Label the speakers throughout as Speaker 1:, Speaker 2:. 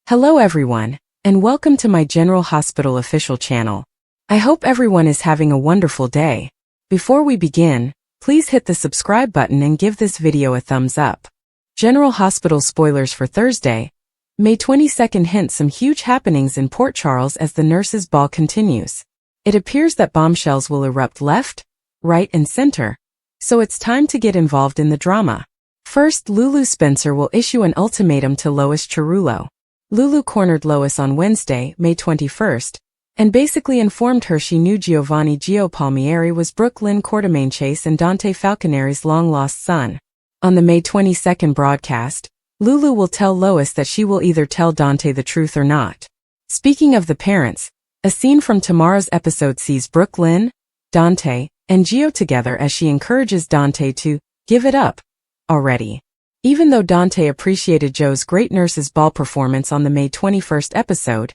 Speaker 1: Hello everyone, and welcome to my General Hospital official channel. I hope everyone is having a wonderful day. Before we begin, please hit the subscribe button and give this video a thumbs up. General Hospital spoilers for Thursday, May 22nd hint some huge happenings in Port Charles as the nurses' ball continues. It appears that bombshells will erupt left, right and center, so it's time to get involved in the drama. First, Lulu Spencer will issue an ultimatum to Lois Cerullo. Lulu cornered Lois on Wednesday, May 21st, and basically informed her she knew Giovanni Gio Palmieri was Brooke Lynn Quartermaine Chase and Dante Falconeri's long-lost son. On the May 22nd broadcast, Lulu will tell Lois that she will either tell Dante the truth or not. Speaking of the parents, a scene from tomorrow's episode sees Brooke Lynn, Dante, and Gio together as she encourages Dante to give it up already. Even though Dante appreciated Joe's great nurse's ball performance on the May 21st episode,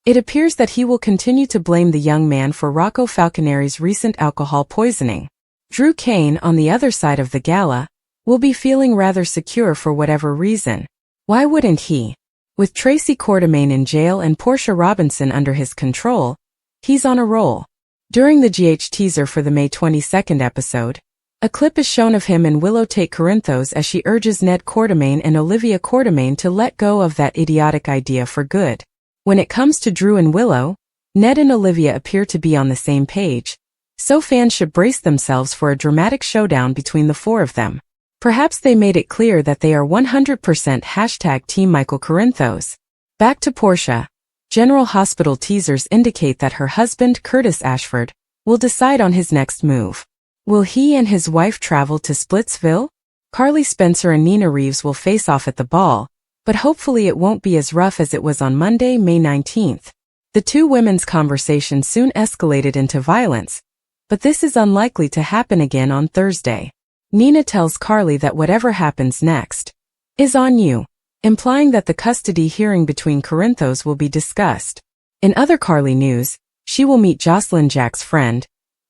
Speaker 1: it appears that he will continue to blame the young man for Rocco Falconeri's recent alcohol poisoning. Drew Kane, on the other side of the gala, will be feeling rather secure for whatever reason. Why wouldn't he? With Tracy Quartermaine in jail and Portia Robinson under his control, he's on a roll. During the GH teaser for the May 22nd episode, a clip is shown of him and Willow take Corinthos as she urges Ned Quartermaine and Olivia Quartermaine to let go of that idiotic idea for good. When it comes to Drew and Willow, Ned and Olivia appear to be on the same page, so fans should brace themselves for a dramatic showdown between the four of them. Perhaps they made it clear that they are 100% Team Michael Corinthos. Back to Portia. General Hospital teasers indicate that her husband, Curtis Ashford, will decide on his next move. Will he and his wife travel to Splitsville? Carly Spencer and Nina Reeves will face off at the ball, but hopefully it won't be as rough as it was on Monday, May 19th. The two women's conversation soon escalated into violence, but this is unlikely to happen again on Thursday. Nina tells Carly that whatever happens next is on you, implying that the custody hearing between Corinthos will be discussed. In other Carly news, she will meet Jocelyn Jack's friend,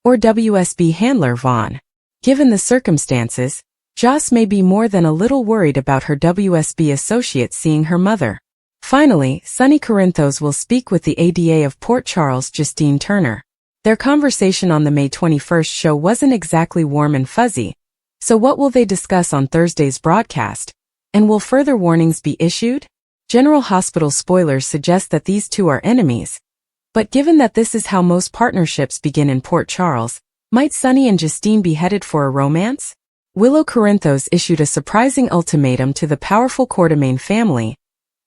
Speaker 1: or WSB handler Vaughn. Given the circumstances, Joss may be more than a little worried about her WSB associate seeing her mother. Finally, Sonny Corinthos will speak with the ADA of Port Charles, Justine Turner. Their conversation on the May 21st show wasn't exactly warm and fuzzy, so what will they discuss on Thursday's broadcast? And will further warnings be issued? General Hospital spoilers suggest that these two are enemies. But given that this is how most partnerships begin in Port Charles, might Sonny and Justine be headed for a romance? Willow Corinthos issued a surprising ultimatum to the powerful Quartermaine family,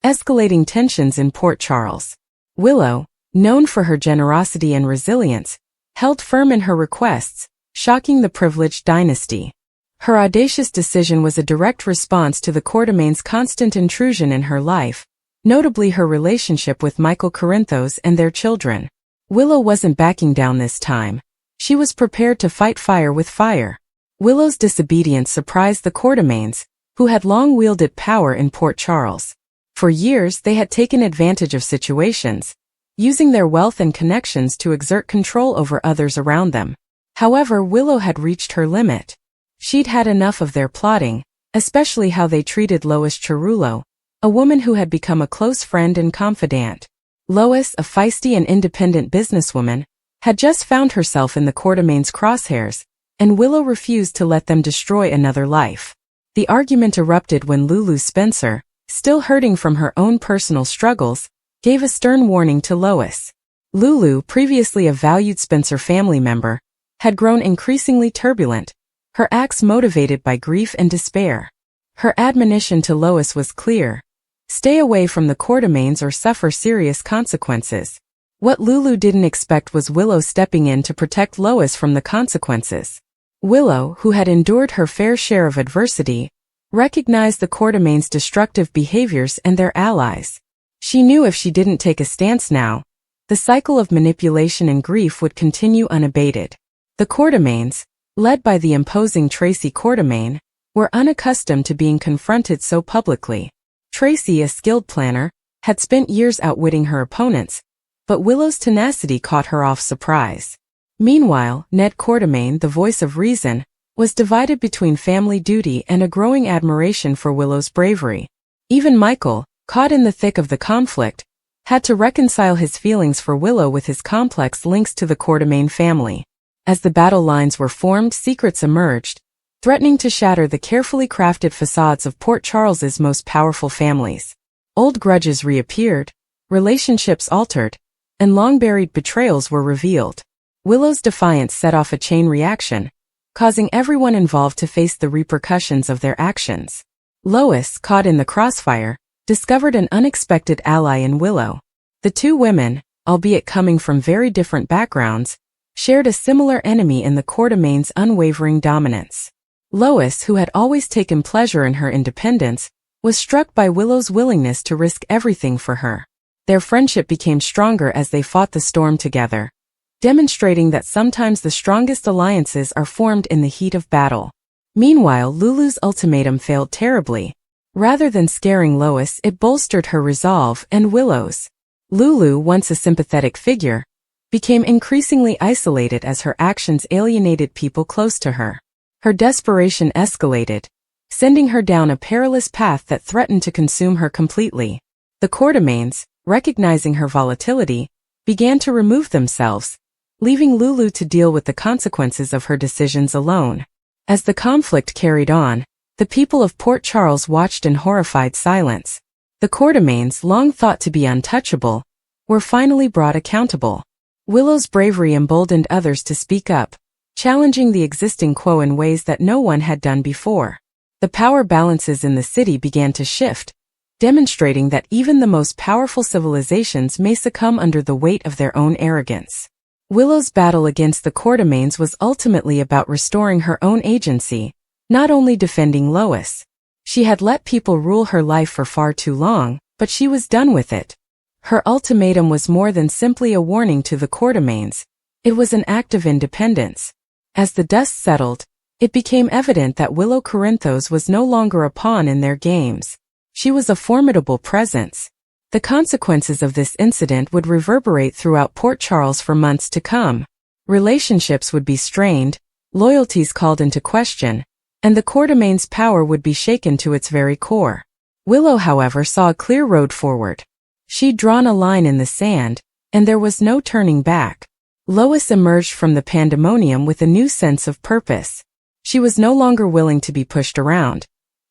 Speaker 1: escalating tensions in Port Charles. Willow, known for her generosity and resilience, held firm in her requests, shocking the privileged dynasty. Her audacious decision was a direct response to the Quartermaines' constant intrusion in her life, notably her relationship with Michael Corinthos and their children. Willow wasn't backing down this time. She was prepared to fight fire with fire. Willow's disobedience surprised the Quartermaines, who had long wielded power in Port Charles. For years they had taken advantage of situations, using their wealth and connections to exert control over others around them. However, Willow had reached her limit. She'd had enough of their plotting, especially how they treated Lois Cerullo, a woman who had become a close friend and confidant. Lois, a feisty and independent businesswoman, had just found herself in the Quartermaines' crosshairs, and Willow refused to let them destroy another life. The argument erupted when Lulu Spencer, still hurting from her own personal struggles, gave a stern warning to Lois. Lulu, previously a valued Spencer family member, had grown increasingly turbulent, her acts motivated by grief and despair. Her admonition to Lois was clear: stay away from the Quartermaines or suffer serious consequences. What Lulu didn't expect was Willow stepping in to protect Lois from the consequences. Willow, who had endured her fair share of adversity, recognized the Quartermaines' destructive behaviors and their allies. She knew if she didn't take a stance now, the cycle of manipulation and grief would continue unabated. The Quartermaines, led by the imposing Tracy Quartermaine, were unaccustomed to being confronted so publicly. Tracy, a skilled planner, had spent years outwitting her opponents, but Willow's tenacity caught her off surprise. Meanwhile, Ned Quartermaine, the voice of reason, was divided between family duty and a growing admiration for Willow's bravery. Even Michael, caught in the thick of the conflict, had to reconcile his feelings for Willow with his complex links to the Quartermaine family. As the battle lines were formed, secrets emerged, threatening to shatter the carefully crafted facades of Port Charles's most powerful families. Old grudges reappeared, relationships altered, and long-buried betrayals were revealed. Willow's defiance set off a chain reaction, causing everyone involved to face the repercussions of their actions. Lois, caught in the crossfire, discovered an unexpected ally in Willow. The two women, albeit coming from very different backgrounds, shared a similar enemy in the Quartermaines' unwavering dominance. Lois, who had always taken pleasure in her independence, was struck by Willow's willingness to risk everything for her. Their friendship became stronger as they fought the storm together, demonstrating that sometimes the strongest alliances are formed in the heat of battle. Meanwhile, Lulu's ultimatum failed terribly. Rather than scaring Lois, it bolstered her resolve and Willow's. Lulu, once a sympathetic figure, became increasingly isolated as her actions alienated people close to her. Her desperation escalated, sending her down a perilous path that threatened to consume her completely. The Quartermaines, recognizing her volatility, began to remove themselves, leaving Lulu to deal with the consequences of her decisions alone. As the conflict carried on, the people of Port Charles watched in horrified silence. The Quartermaines, long thought to be untouchable, were finally brought accountable. Willow's bravery emboldened others to speak up, challenging the existing quo in ways that no one had done before. The power balances in the city began to shift, demonstrating that even the most powerful civilizations may succumb under the weight of their own arrogance. Willow's battle against the Quartermaines was ultimately about restoring her own agency, not only defending Lois. She had let people rule her life for far too long, but she was done with it. Her ultimatum was more than simply a warning to the Quartermaines. It was an act of independence. As the dust settled, it became evident that Willow Corinthos was no longer a pawn in their games. She was a formidable presence. The consequences of this incident would reverberate throughout Port Charles for months to come. Relationships would be strained, loyalties called into question, and the Quartermaines' power would be shaken to its very core. Willow, however, saw a clear road forward. She'd drawn a line in the sand, and there was no turning back. Lois emerged from the pandemonium with a new sense of purpose. She was no longer willing to be pushed around.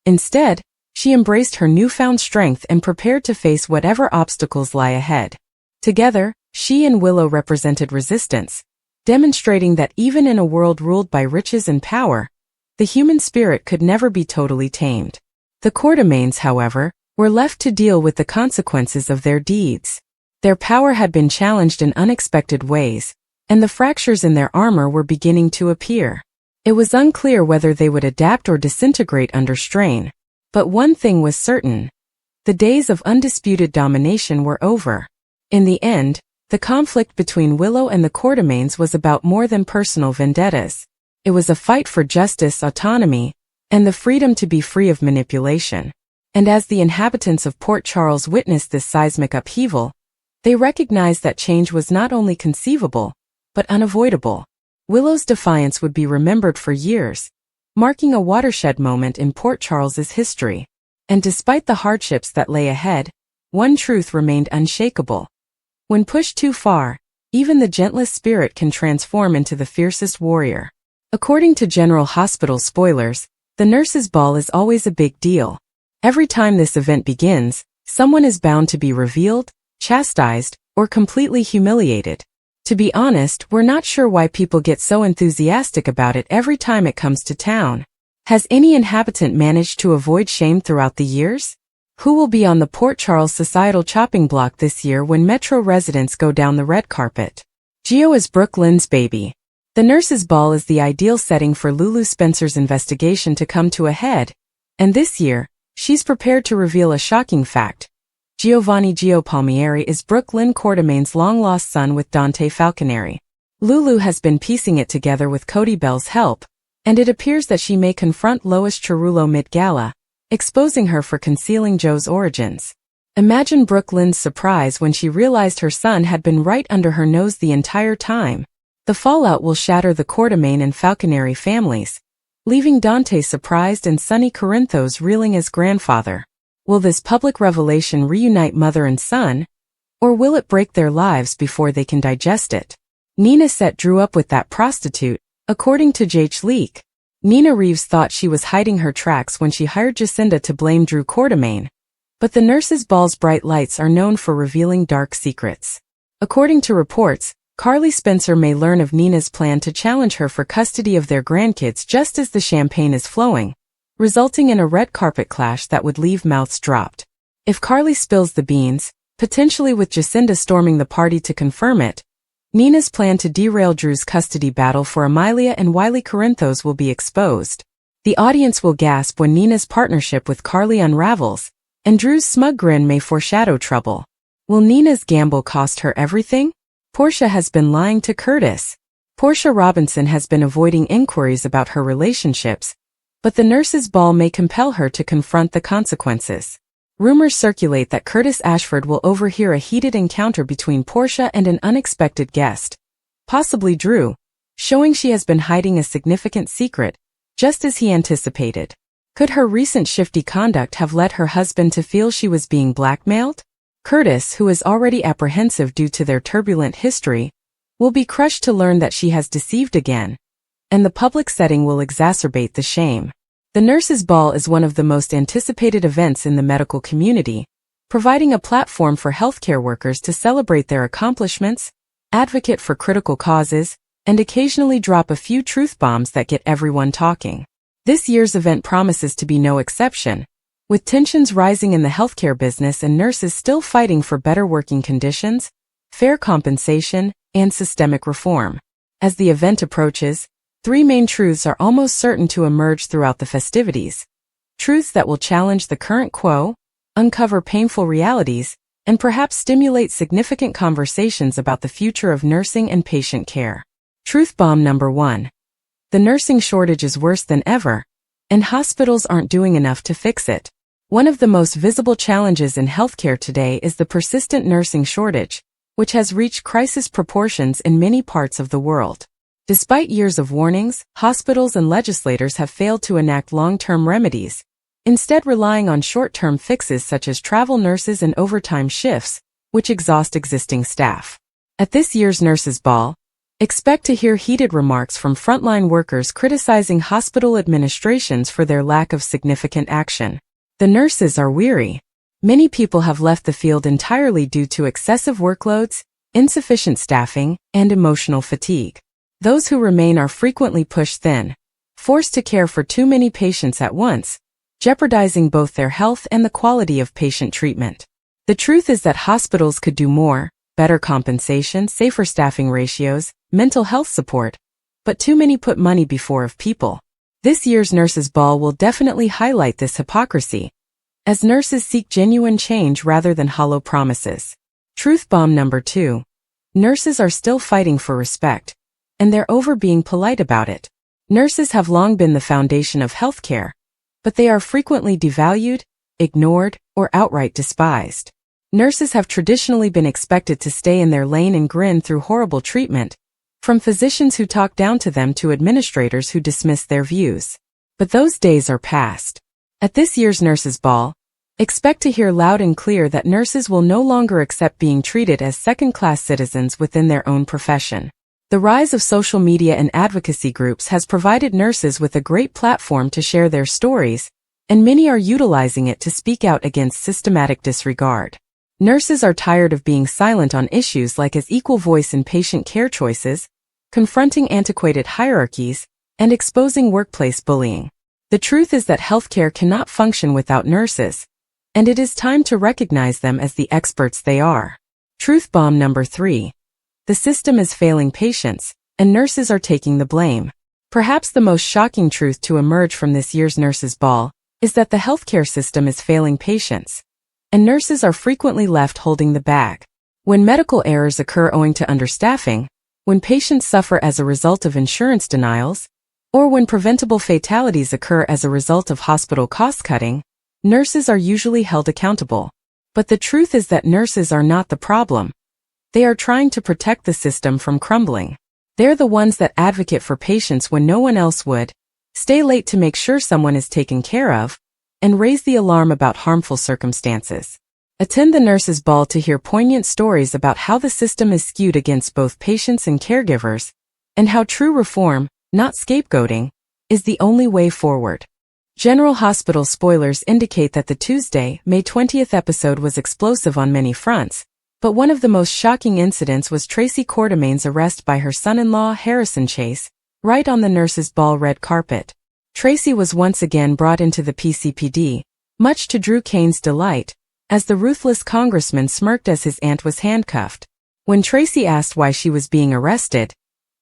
Speaker 1: Instead, she embraced her newfound strength and prepared to face whatever obstacles lie ahead. Together, she and Willow represented resistance, demonstrating that even in a world ruled by riches and power, the human spirit could never be totally tamed. The Quartermaines, however, were left to deal with the consequences of their deeds. Their power had been challenged in unexpected ways, and the fractures in their armor were beginning to appear. It was unclear whether they would adapt or disintegrate under strain. But one thing was certain. The days of undisputed domination were over. In the end, the conflict between Willow and the Quartermaines was about more than personal vendettas. It was a fight for justice, autonomy, and the freedom to be free of manipulation. And as the inhabitants of Port Charles witnessed this seismic upheaval, they recognized that change was not only conceivable, but unavoidable. Willow's defiance would be remembered for years, marking a watershed moment in Port Charles's history. And despite the hardships that lay ahead, one truth remained unshakable. When pushed too far, even the gentlest spirit can transform into the fiercest warrior. According to General Hospital spoilers, the nurses' ball is always a big deal. Every time this event begins, someone is bound to be revealed, chastised, or completely humiliated. To be honest, we're not sure why people get so enthusiastic about it every time it comes to town. Has any inhabitant managed to avoid shame throughout the years? Who will be on the Port Charles societal chopping block this year when Metro residents go down the red carpet? Gio is Brooke Lynn's baby. The nurses' ball is the ideal setting for Lulu Spencer's investigation to come to a head, and this year, she's prepared to reveal a shocking fact. Giovanni Gio Palmieri is Brooke Lynn Quartermaine's long-lost son with Dante Falconeri. Lulu has been piecing it together with Cody Bell's help, and it appears that she may confront Lois Cerullo mid-gala, exposing her for concealing Joe's origins. Imagine Brooke Lynn's surprise when she realized her son had been right under her nose the entire time. The fallout will shatter the Quartermaine and Falconeri families, leaving Dante surprised and Sonny Corinthos reeling as grandfather. Will this public revelation reunite mother and son, or will it break their lives before they can digest it? Nina Set drew up with that prostitute, according to J.H. Leak. Nina Reeves thought she was hiding her tracks when she hired Jacinda to blame Drew Quartermaine. But the nurses' ball's bright lights are known for revealing dark secrets. According to reports, Carly Spencer may learn of Nina's plan to challenge her for custody of their grandkids just as the champagne is flowing, resulting in a red carpet clash that would leave mouths dropped. If Carly spills the beans, potentially with Jacinda storming the party to confirm it, Nina's plan to derail Drew's custody battle for Amelia and Wiley Corinthos will be exposed. The audience will gasp when Nina's partnership with Carly unravels, and Drew's smug grin may foreshadow trouble. Will Nina's gamble cost her everything? Portia has been lying to Curtis. Portia Robinson has been avoiding inquiries about her relationships, but the nurses' ball may compel her to confront the consequences. Rumors circulate that Curtis Ashford will overhear a heated encounter between Portia and an unexpected guest, possibly Drew, showing she has been hiding a significant secret, just as he anticipated. Could her recent shifty conduct have led her husband to feel she was being blackmailed? Curtis, who is already apprehensive due to their turbulent history, will be crushed to learn that she has deceived again, and the public setting will exacerbate the shame. The nurses' ball is one of the most anticipated events in the medical community, providing a platform for healthcare workers to celebrate their accomplishments, advocate for critical causes, and occasionally drop a few truth bombs that get everyone talking. This year's event promises to be no exception, with tensions rising in the healthcare business and nurses still fighting for better working conditions, fair compensation, and systemic reform. As the event approaches, three main truths are almost certain to emerge throughout the festivities. Truths that will challenge the current quo, uncover painful realities, and perhaps stimulate significant conversations about the future of nursing and patient care. Truth bomb number 1. The nursing shortage is worse than ever, and hospitals aren't doing enough to fix it. One of the most visible challenges in healthcare today is the persistent nursing shortage, which has reached crisis proportions in many parts of the world. Despite years of warnings, hospitals and legislators have failed to enact long-term remedies, instead relying on short-term fixes such as travel nurses and overtime shifts, which exhaust existing staff. At this year's Nurses' Ball, expect to hear heated remarks from frontline workers criticizing hospital administrations for their lack of significant action. The nurses are weary. Many people have left the field entirely due to excessive workloads, insufficient staffing, and emotional fatigue. Those who remain are frequently pushed thin, forced to care for too many patients at once, jeopardizing both their health and the quality of patient treatment. The truth is that hospitals could do more: better compensation, safer staffing ratios, mental health support, but too many put money before of people. This year's Nurses' Ball will definitely highlight this hypocrisy, as nurses seek genuine change rather than hollow promises. Truth bomb number 2. Nurses are still fighting for respect, and they're over being polite about it. Nurses have long been the foundation of healthcare, but they are frequently devalued, ignored, or outright despised. Nurses have traditionally been expected to stay in their lane and grin through horrible treatment, from physicians who talk down to them to administrators who dismiss their views. But those days are past. At this year's Nurses' Ball, expect to hear loud and clear that nurses will no longer accept being treated as second-class citizens within their own profession. The rise of social media and advocacy groups has provided nurses with a great platform to share their stories, and many are utilizing it to speak out against systematic disregard. Nurses are tired of being silent on issues like as equal voice in patient care choices, confronting antiquated hierarchies, and exposing workplace bullying. The truth is that healthcare cannot function without nurses, and it is time to recognize them as the experts they are. Truth bomb number 3. The system is failing patients, and nurses are taking the blame. Perhaps the most shocking truth to emerge from this year's Nurses' Ball is that the healthcare system is failing patients, and nurses are frequently left holding the bag. When medical errors occur owing to understaffing, when patients suffer as a result of insurance denials, or when preventable fatalities occur as a result of hospital cost-cutting, nurses are usually held accountable. But the truth is that nurses are not the problem. They are trying to protect the system from crumbling. They're the ones that advocate for patients when no one else would, stay late to make sure someone is taken care of, and raise the alarm about harmful circumstances. Attend the nurses' ball to hear poignant stories about how the system is skewed against both patients and caregivers, and how true reform, not scapegoating, is the only way forward. General Hospital spoilers indicate that the Tuesday, May 20th episode was explosive on many fronts, but one of the most shocking incidents was Tracy Quartermaine's arrest by her son-in-law Harrison Chase, right on the nurses' ball red carpet. Tracy was once again brought into the PCPD, much to Drew Kane's delight, as the ruthless congressman smirked as his aunt was handcuffed. When Tracy asked why she was being arrested,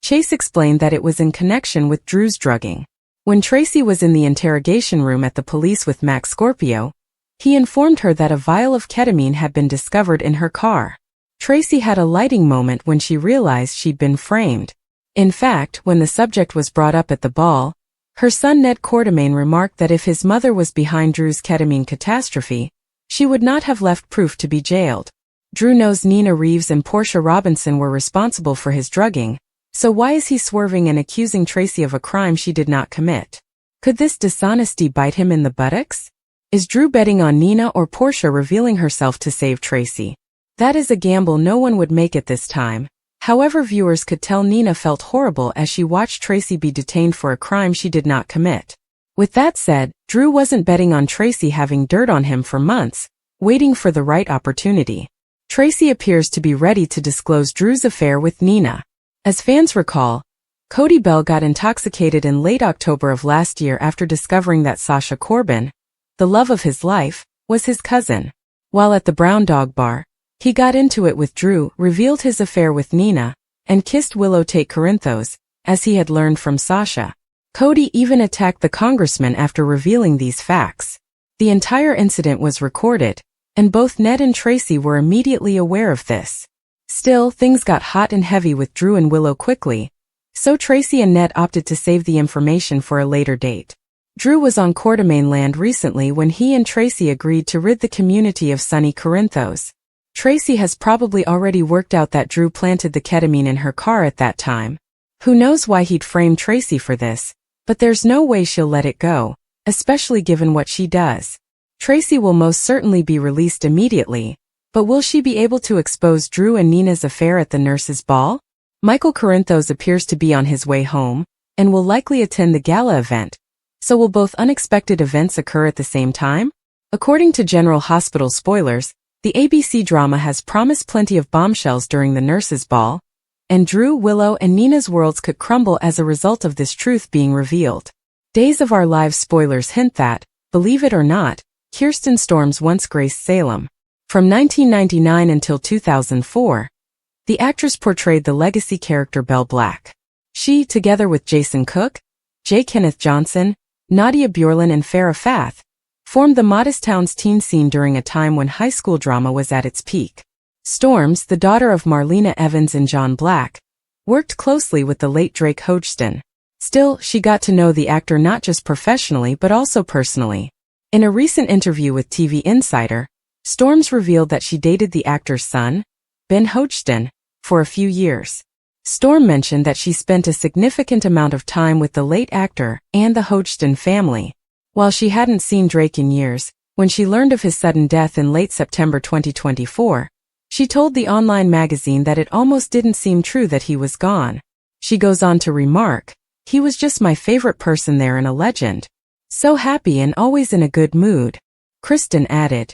Speaker 1: Chase explained that it was in connection with Drew's drugging. When Tracy was in the interrogation room at the police with Max Scorpio, he informed her that a vial of ketamine had been discovered in her car. Tracy had a lighting moment when she realized she'd been framed. In fact, when the subject was brought up at the ball, her son Ned Quartermaine remarked that if his mother was behind Drew's ketamine catastrophe, she would not have left proof to be jailed. Drew knows Nina Reeves and Portia Robinson were responsible for his drugging, so why is he swerving and accusing Tracy of a crime she did not commit? Could this dishonesty bite him in the buttocks? Is Drew betting on Nina or Portia revealing herself to save Tracy? That is a gamble no one would make at this time. However, viewers could tell Nina felt horrible as she watched Tracy be detained for a crime she did not commit. With that said, Drew wasn't betting on Tracy having dirt on him for months, waiting for the right opportunity. Tracy appears to be ready to disclose Drew's affair with Nina. As fans recall, Cody Bell got intoxicated in late October of last year after discovering that Sasha Corbin, the love of his life, was his cousin. While at the Brown Dog Bar, he got into it with Drew, revealed his affair with Nina, and kissed Willow Tate Corinthos, as he had learned from Sasha. Cody even attacked the congressman after revealing these facts. The entire incident was recorded, and both Ned and Tracy were immediately aware of this. Still, things got hot and heavy with Drew and Willow quickly, so Tracy and Ned opted to save the information for a later date. Drew was on Quartermaine land recently when he and Tracy agreed to rid the community of Sonny Corinthos. Tracy has probably already worked out that Drew planted the ketamine in her car at that time. Who knows why he'd framed Tracy for this, but there's no way she'll let it go, especially given what she does. Tracy will most certainly be released immediately, but will she be able to expose Drew and Nina's affair at the nurses' ball? Michael Corinthos appears to be on his way home, and will likely attend the gala event. So will both unexpected events occur at the same time? According to General Hospital spoilers, the ABC drama has promised plenty of bombshells during the nurses' ball, and Drew, Willow, and Nina's worlds could crumble as a result of this truth being revealed. Days of Our Lives spoilers hint that, believe it or not, Kirsten Storms once graced Salem. From 1999 until 2004, the actress portrayed the legacy character Belle Black. She, together with Jason Cook, J. Kenneth Johnson, Nadia Bjorlin, and Farrah Fath, formed the Modest Towns teen scene during a time when high school drama was at its peak. Storms, the daughter of Marlena Evans and John Black, worked closely with the late Drake Hodgson. Still, she got to know the actor not just professionally but also personally. In a recent interview with TV Insider, Storms revealed that she dated the actor's son, Ben Hodgson, for a few years. Storm mentioned that she spent a significant amount of time with the late actor and the Hodgson family. While she hadn't seen Drake in years, when she learned of his sudden death in late September 2024, she told the online magazine that it almost didn't seem true that he was gone. She goes on to remark, "He was just my favorite person there and a legend. So happy and always in a good mood." Kristen added,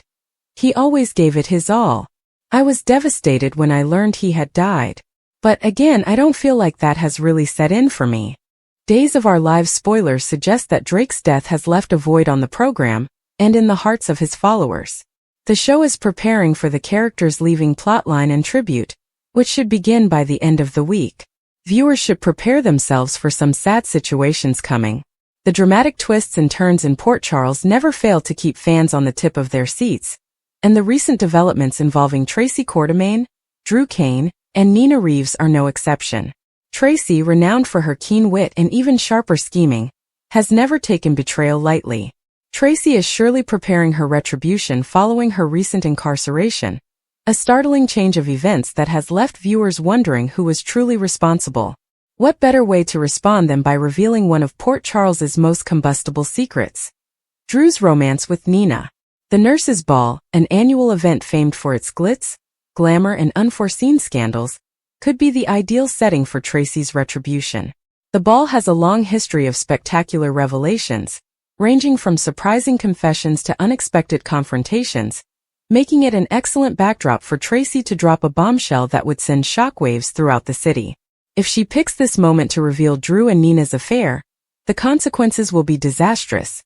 Speaker 1: "He always gave it his all. I was devastated when I learned he had died. But again, I don't feel like that has really set in for me." Days of Our Lives spoilers suggest that Drake's death has left a void on the program, and in the hearts of his followers. The show is preparing for the character's leaving plotline and tribute, which should begin by the end of the week. Viewers should prepare themselves for some sad situations coming. The dramatic twists and turns in Port Charles never fail to keep fans on the tip of their seats, and the recent developments involving Tracy Quartermaine, Drew Kane, and Nina Reeves are no exception. Tracy, renowned for her keen wit and even sharper scheming, has never taken betrayal lightly. Tracy is surely preparing her retribution following her recent incarceration, a startling change of events that has left viewers wondering who was truly responsible. What better way to respond than by revealing one of Port Charles's most combustible secrets? Drew's romance with Nina. The Nurses' Ball, an annual event famed for its glitz, glamour, and unforeseen scandals, could be the ideal setting for Tracy's retribution. The ball has a long history of spectacular revelations, ranging from surprising confessions to unexpected confrontations, making it an excellent backdrop for Tracy to drop a bombshell that would send shockwaves throughout the city. If she picks this moment to reveal Drew and Nina's affair, the consequences will be disastrous,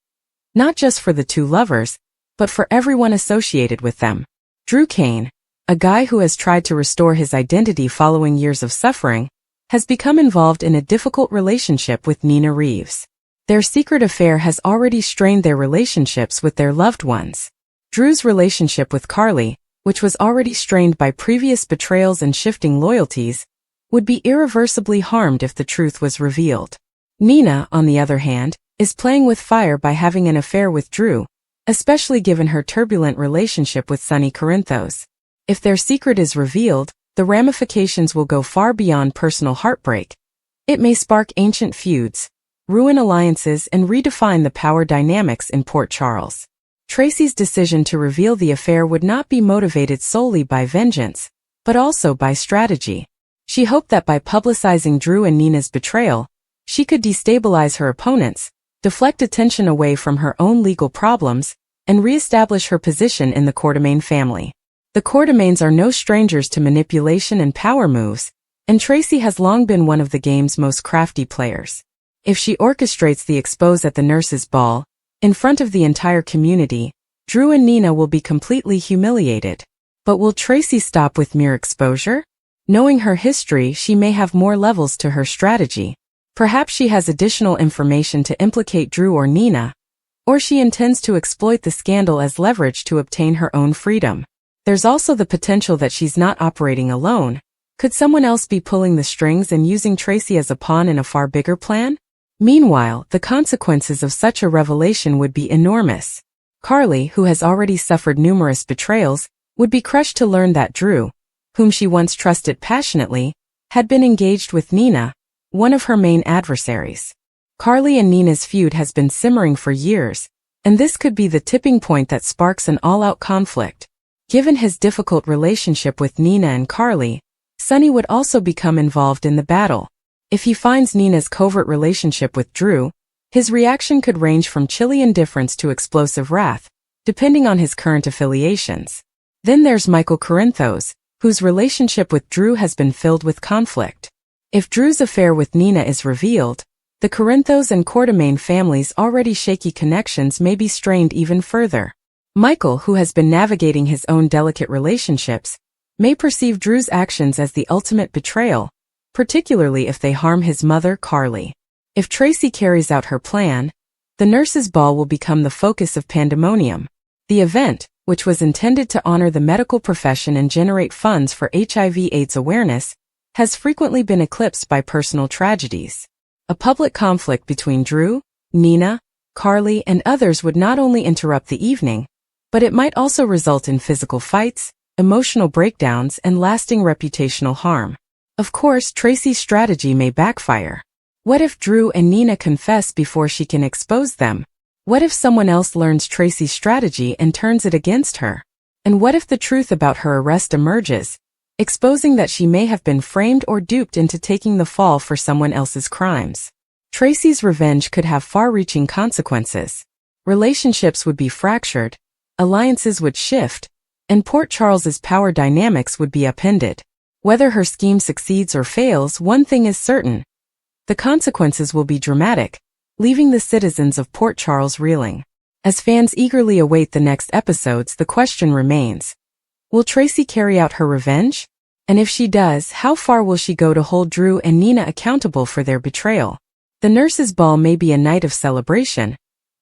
Speaker 1: not just for the two lovers, but for everyone associated with them. Drew Kane, a guy who has tried to restore his identity following years of suffering, has become involved in a difficult relationship with Nina Reeves. Their secret affair has already strained their relationships with their loved ones. Drew's relationship with Carly, which was already strained by previous betrayals and shifting loyalties, would be irreversibly harmed if the truth was revealed. Nina, on the other hand, is playing with fire by having an affair with Drew, especially given her turbulent relationship with Sonny Corinthos. If their secret is revealed, the ramifications will go far beyond personal heartbreak. It may spark ancient feuds, ruin alliances, and redefine the power dynamics in Port Charles. Tracy's decision to reveal the affair would not be motivated solely by vengeance, but also by strategy. She hoped that by publicizing Drew and Nina's betrayal, she could destabilize her opponents, deflect attention away from her own legal problems, and re-establish her position in the Quartermaine family. The Quartermaines are no strangers to manipulation and power moves, and Tracy has long been one of the game's most crafty players. If she orchestrates the expose at the Nurses' Ball, in front of the entire community, Drew and Nina will be completely humiliated. But will Tracy stop with mere exposure? Knowing her history, she may have more levels to her strategy. Perhaps she has additional information to implicate Drew or Nina, or she intends to exploit the scandal as leverage to obtain her own freedom. There's also the potential that she's not operating alone. Could someone else be pulling the strings and using Tracy as a pawn in a far bigger plan? Meanwhile, the consequences of such a revelation would be enormous. Carly, who has already suffered numerous betrayals, would be crushed to learn that Drew, whom she once trusted passionately, had been engaged with Nina, one of her main adversaries. Carly and Nina's feud has been simmering for years, and this could be the tipping point that sparks an all-out conflict. Given his difficult relationship with Nina and Carly, Sonny would also become involved in the battle. If he finds Nina's covert relationship with Drew, his reaction could range from chilly indifference to explosive wrath, depending on his current affiliations. Then there's Michael Corinthos, whose relationship with Drew has been filled with conflict. If Drew's affair with Nina is revealed, the Corinthos and Quartermaine families' already shaky connections may be strained even further. Michael, who has been navigating his own delicate relationships, may perceive Drew's actions as the ultimate betrayal, particularly if they harm his mother, Carly. If Tracy carries out her plan, the Nurses' Ball will become the focus of pandemonium. The event, which was intended to honor the medical profession and generate funds for HIV/AIDS awareness, has frequently been eclipsed by personal tragedies. A public conflict between Drew, Nina, Carly, and others would not only interrupt the evening, but it might also result in physical fights, emotional breakdowns, and lasting reputational harm. Of course, Tracy's strategy may backfire. What if Drew and Nina confess before she can expose them? What if someone else learns Tracy's strategy and turns it against her? And what if the truth about her arrest emerges, exposing that she may have been framed or duped into taking the fall for someone else's crimes? Tracy's revenge could have far-reaching consequences. Relationships would be fractured, alliances would shift, and Port Charles's power dynamics would be upended. Whether her scheme succeeds or fails, one thing is certain. The consequences will be dramatic, leaving the citizens of Port Charles reeling. As fans eagerly await the next episodes, the question remains: will Tracy carry out her revenge? And if she does, how far will she go to hold Drew and Nina accountable for their betrayal? The Nurses' Ball may be a night of celebration,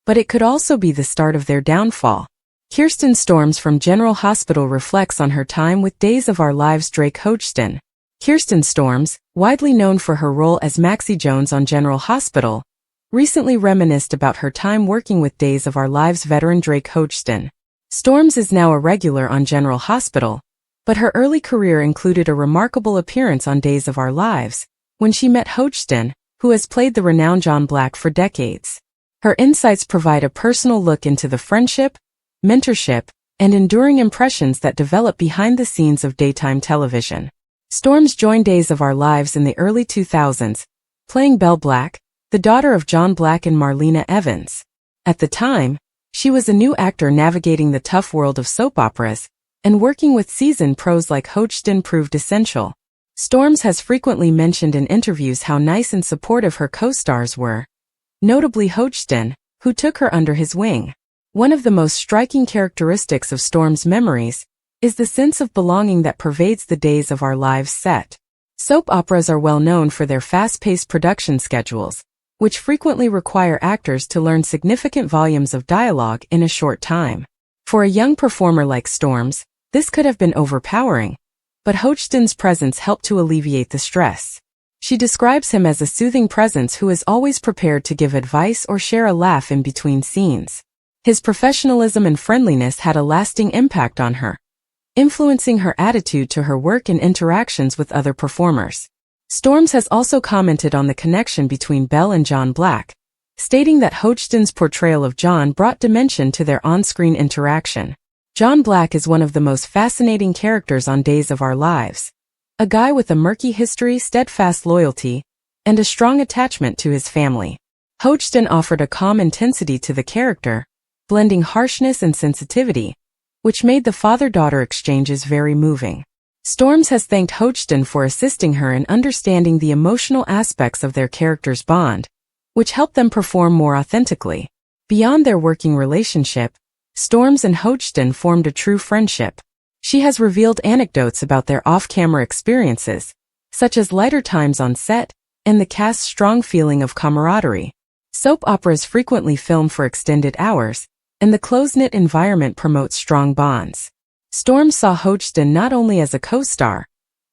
Speaker 1: but it could also be the start of their downfall. Kirsten Storms from General Hospital reflects on her time with Days of Our Lives' Drake Hodgson. Kirsten Storms, widely known for her role as Maxie Jones on General Hospital, recently reminisced about her time working with Days of Our Lives veteran Drake Hodgson. Storms is now a regular on General Hospital, but her early career included a remarkable appearance on Days of Our Lives, when she met Hodgson, who has played the renowned John Black for decades. Her insights provide a personal look into the friendship, mentorship, and enduring impressions that develop behind the scenes of daytime television. Storms joined Days of Our Lives in the early 2000s, playing Belle Black, the daughter of John Black and Marlena Evans. At the time, she was a new actor navigating the tough world of soap operas, and working with seasoned pros like Hodgson proved essential. Storms has frequently mentioned in interviews how nice and supportive her co-stars were, notably Hodgson, who took her under his wing. One of the most striking characteristics of Storm's memories is the sense of belonging that pervades the Days of Our Lives set. Soap operas are well known for their fast-paced production schedules, which frequently require actors to learn significant volumes of dialogue in a short time. For a young performer like Storms, this could have been overpowering, but Hodgson's presence helped to alleviate the stress. She describes him as a soothing presence who is always prepared to give advice or share a laugh in between scenes. His professionalism and friendliness had a lasting impact on her, influencing her attitude to her work and interactions with other performers. Storms has also commented on the connection between Belle and John Black, stating that Hodgson's portrayal of John brought dimension to their on-screen interaction. John Black is one of the most fascinating characters on Days of Our Lives. A guy with a murky history, steadfast loyalty, and a strong attachment to his family. Hodgson offered a calm intensity to the character, blending harshness and sensitivity, which made the father-daughter exchanges very moving. Storms has thanked Hodgson for assisting her in understanding the emotional aspects of their character's bond, which helped them perform more authentically. Beyond their working relationship, Storms and Hodgson formed a true friendship. She has revealed anecdotes about their off-camera experiences, such as lighter times on set, and the cast's strong feeling of camaraderie. Soap operas frequently film for extended hours, and the close-knit environment promotes strong bonds. Storms saw Hodgson not only as a co-star,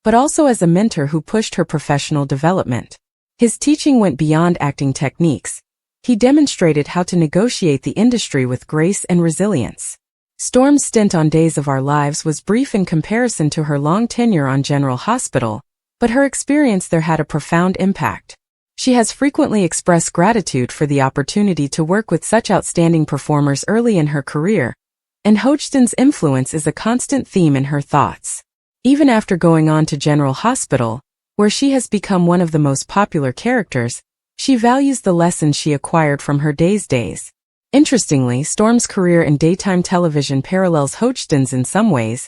Speaker 1: but also as a mentor who pushed her professional development. His teaching went beyond acting techniques. He demonstrated how to negotiate the industry with grace and resilience. Storm's stint on Days of Our Lives was brief in comparison to her long tenure on General Hospital, but her experience there had a profound impact. She has frequently expressed gratitude for the opportunity to work with such outstanding performers early in her career, and Hodgson's influence is a constant theme in her thoughts. Even after going on to General Hospital, where she has become one of the most popular characters, she values the lessons she acquired from her days. Interestingly, Storm's career in daytime television parallels Hodgson's in some ways.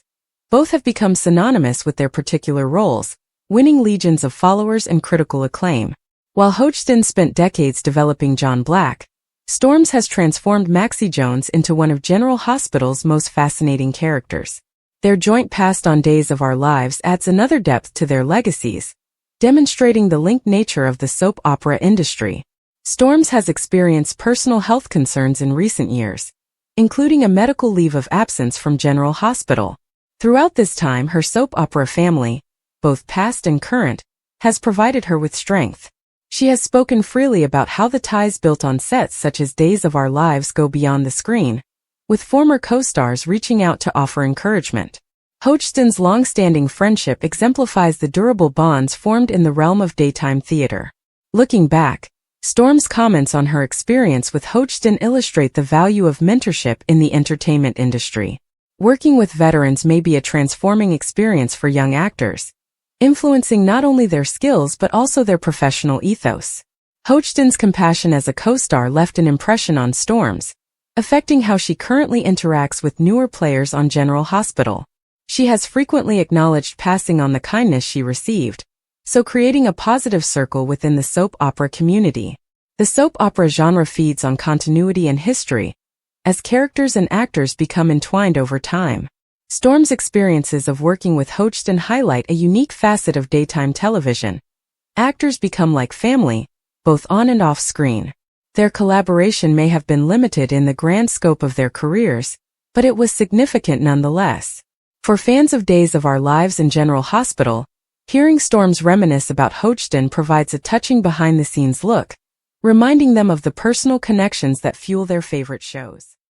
Speaker 1: Both have become synonymous with their particular roles, winning legions of followers and critical acclaim. While Hodgson spent decades developing John Black, Storms has transformed Maxie Jones into one of General Hospital's most fascinating characters. Their joint past on Days of Our Lives adds another depth to their legacies, demonstrating the linked nature of the soap opera industry. Storms has experienced personal health concerns in recent years, including a medical leave of absence from General Hospital. Throughout this time, her soap opera family, both past and current, has provided her with strength. She has spoken freely about how the ties built on sets such as Days of Our Lives go beyond the screen, with former co-stars reaching out to offer encouragement. Hodgson's long-standing friendship exemplifies the durable bonds formed in the realm of daytime theater. Looking back, Storm's comments on her experience with Hodgson illustrate the value of mentorship in the entertainment industry. Working with veterans may be a transforming experience for young actors, influencing not only their skills but also their professional ethos. Hodgson's compassion as a co-star left an impression on Storms, affecting how she currently interacts with newer players on General Hospital. She has frequently acknowledged passing on the kindness she received, so creating a positive circle within the soap opera community. The soap opera genre feeds on continuity and history, as characters and actors become entwined over time. Storm's experiences of working with Hodgson highlight a unique facet of daytime television. Actors become like family, both on and off screen. Their collaboration may have been limited in the grand scope of their careers, but it was significant nonetheless. For fans of Days of Our Lives and General Hospital, hearing Storms reminisce about Hodgson provides a touching behind-the-scenes look, reminding them of the personal connections that fuel their favorite shows.